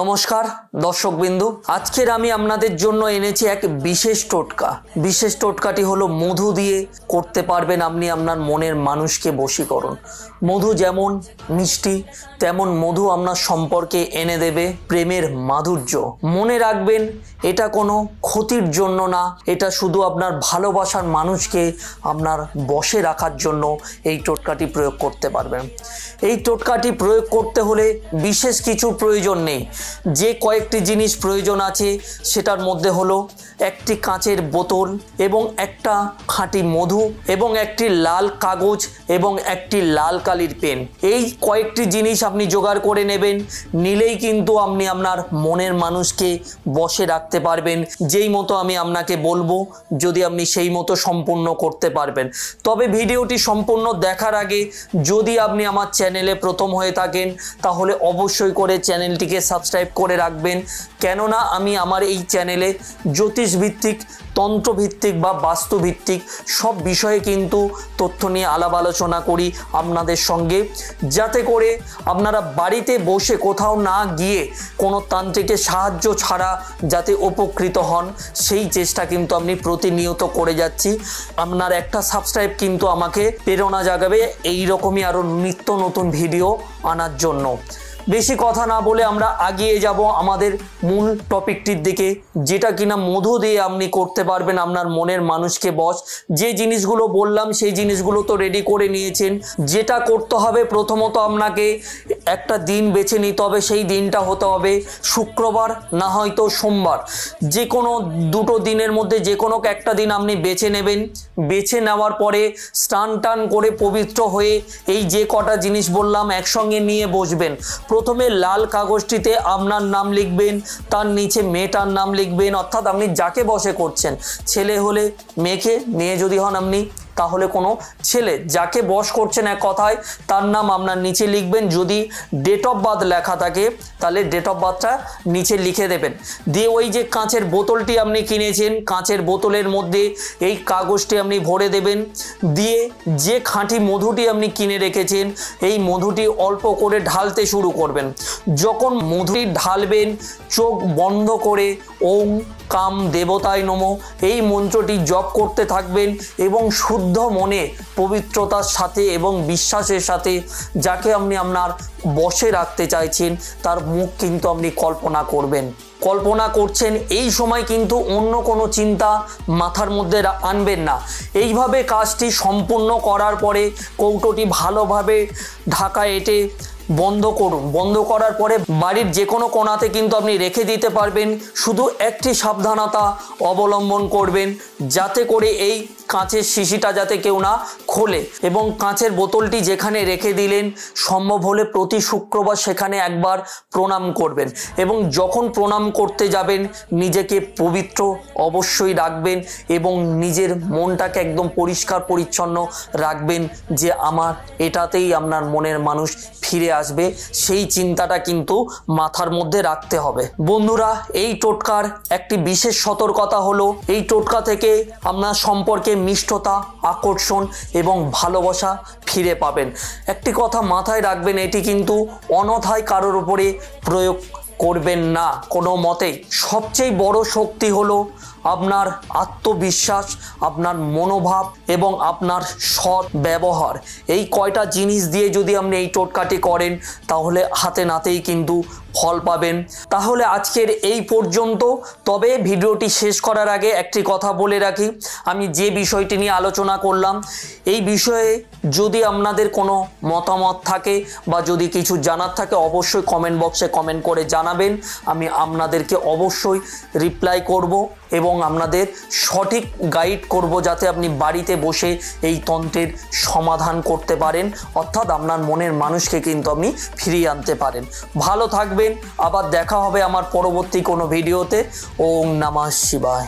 नमस्कार दर्शक बिंदु आजकेर आमी आपनादेर जोन्नो एनेछि एक विशेष टोटका। विशेष टोटकाटी हलो मधु दिए करते पारबेन आपनि आपनार मनेर मानुषके बशीकरण। मधु जेमन मिष्टि तेमन मधु आपनार सम्पर्के एने देबे प्रेमेर माधुर्य। मने राखबेन एटा कोनो क्षतिर जोन्नो ना, एटा शुधु आपनार भालोबासार मानुषके आपनार बशे राखार जोन्नो एई टोटकाटी प्रयोग करते पारबेन। এই টোটকাটি প্রয়োগ করতে হলে বিশেষ কিছু প্রয়োজন নেই। যে কয়েকটি জিনিস প্রয়োজন আছে সেটার মধ্যে হলো একটি কাঁচের বোতল এবং একটা খাঁটি মধু এবং একটি লাল কাগজ এবং একটি লাল কালির পেন। এই কয়েকটি জিনিস আপনি জোগাড় করে নেবেন, নিলেই কিন্তু আপনি আপনার মনের মানুষকে বশে রাখতে পারবেন। যেই মতো আমি আপনাকে বলবো যদি আপনি সেই মতো সম্পূর্ণ করতে পারবেন। তবে ভিডিওটি সম্পূর্ণ দেখার আগে যদি আপনি আমার চ্যানেলে প্রথম হয়ে থাকেন তাহলে অবশ্যই করে চ্যানেলটিকে সাবস্ক্রাইব করে রাখবেন, কেননা আমি আমার এই চ্যানেলে জ্যোতিষ ভিত্তিক, তন্ত্র ভিত্তিক বা বাস্তু ভিত্তিক সব বিষয়ে কিন্তু তথ্য নিয়ে আলাপ আলোচনা করি আপনাদের সঙ্গে, যাতে করে আপনারা বাড়িতে বসে কোথাও না গিয়ে কোনো তান্ত্রিকের সাহায্য ছাড়া যাতে উপকৃত হন সেই চেষ্টা কিন্তু আমি প্রতিনিয়ত করে যাচ্ছি। আপনার একটা সাবস্ক্রাইব কিন্তু আমাকে প্রেরণা জাগাবে এই রকমই আরও নিত্য নতুন ভিডিও আনার জন্য। বেশি কথা না বলে আমরা এগিয়ে যাব আমাদের মূল টপিকটির দিকে, যেটা কিনা মধু দিয়ে আপনি করতে পারবেন আপনার মনের মানুষকে বশ। যে জিনিসগুলো বললাম সেই জিনিসগুলো তো রেডি করে নিয়েছেন। যেটা করতে হবে প্রথমত আপনাকে একটা দিন বেছে নিতে হবে। সেই দিনটা হতে হবে শুক্রবার, না হয়তো সোমবার। যে কোনো দুটো দিনের মধ্যে যে কোনো একটা দিন আপনি বেছে নেবেন। বেছে নেওয়ার পরে স্নান টান করে পবিত্র হয়ে এই যে কটা জিনিস বললাম একসঙ্গে নিয়ে বসবেন। প্রথমে লাল কাগজটিতে আপনার নাম লিখবেন, তার নিচে মেয়েটার নাম লিখবেন, অর্থাৎ আপনি যাকে বশে করছেন, ছেলে হলে মেয়েকে, মেয়ে যদি হন আপনি তাহলে কোনো ছেলে, যাকে বশ করছেন এক কথায় তার নাম আপনার নিচে লিখবেন। যদি ডেট অফ বার্থ লেখা থাকে তাহলে ডেট অফ বার্থটা নিচে লিখে দেবেন। দিয়ে ওই যে কাঁচের বোতলটি আপনি কিনেছেন, কাঁচের বোতলের মধ্যে এই কাগজটি আপনি ভরে দেবেন। দিয়ে যে খাঁটি মধুটি আপনি কিনে রেখেছেন এই মধুটি অল্প করে ঢালতে শুরু করবেন। যখন মধুটি ঢালবেন চোখ বন্ধ করে ওম কাম দেবতায় নমঃ এই মন্ত্রটি জপ করতে থাকবেন এবং শুদ্ধ মনে পবিত্রতার সাথে এবং বিশ্বাসের সাথে যাকে আপনি আপনার বশে রাখতে চাইছেন তার মুখ কিন্তু আপনি কল্পনা করবেন। কল্পনা করছেন এই সময় কিন্তু অন্য কোনো চিন্তা মাথার মধ্যে আনবেন না। এইভাবে কাজটি সম্পূর্ণ করার পরে কৌটোটি ভালোভাবে ঢাকা এঁটে বন্ধ করুন। বন্ধ করার পরে বাড়ির যে কোনো কোণাতে কিন্তু আপনি রেখে দিতে পারবেন। শুধু একটি সাবধানতা অবলম্বন করবেন, যাতে করে এই কাঁচের শিশিটা যাতে কেউ না খোলে। এবং কাঁচের বোতলটি যেখানে রেখে দিলেন সম্ভব হলে প্রতি শুক্রবার সেখানে একবার প্রণাম করবেন। এবং যখন প্রণাম করতে যাবেন নিজেকে পবিত্র অবশ্যই রাখবেন এবং নিজের মনটাকে একদম পরিষ্কার পরিচ্ছন্ন রাখবেন যে আমার এটাতেই আপনার মনের মানুষ ফিরে আসবে। সেই চিন্তাটা কিন্তু মাথার মধ্যে রাখতে হবে। বন্ধুরা, এই টোটকার একটি বিশেষ সতর্কতা হলো এই টোটকা থেকে আপনার সম্পর্কে মিষ্টতা, আকর্ষণ এবং ভালোবাসা ফিরে পাবেন। একটি কথা মাথায় রাখবেন, এটি কিন্তু অনথায় কারোর উপরে প্রয়োগ করবেন না কোনো মতেই। সবচেয়ে বড় শক্তি হলো আপনার আত্মবিশ্বাস, আপনার মনোভাব এবং আপনার সৎ ব্যবহার। এই কয়টা জিনিস দিয়ে যদি আপনি এই টোটকাটি করেন তাহলে হাতে নাতেই কিন্তু ফল পাবেন। তাহলে আজকের এই পর্যন্ত। তবে ভিডিওটি শেষ করার আগে একটি কথা বলে রাখি, আমি যে বিষয়টি নিয়ে আলোচনা করলাম এই বিষয়ে যদি আপনাদের কোনো মতামত থাকে বা যদি কিছু জানার থাকে অবশ্যই কমেন্ট বক্সে কমেন্ট করে জানাবেন। আমি আপনাদেরকে অবশ্যই রিপ্লাই করব এবং আপনাদের সঠিক গাইড করব যাতে আপনি বাড়িতে বসে এই তন্ত্রের সমাধান করতে পারেন, অর্থাৎ আপনার মনের মানুষকে কিন্তু আপনি ফিরিয়ে আনতে পারেন। ভালো থাকবেন, আবার দেখা হবে আমার পরবর্তী কোনো ভিডিওতে। ওম নমঃ শিবায়।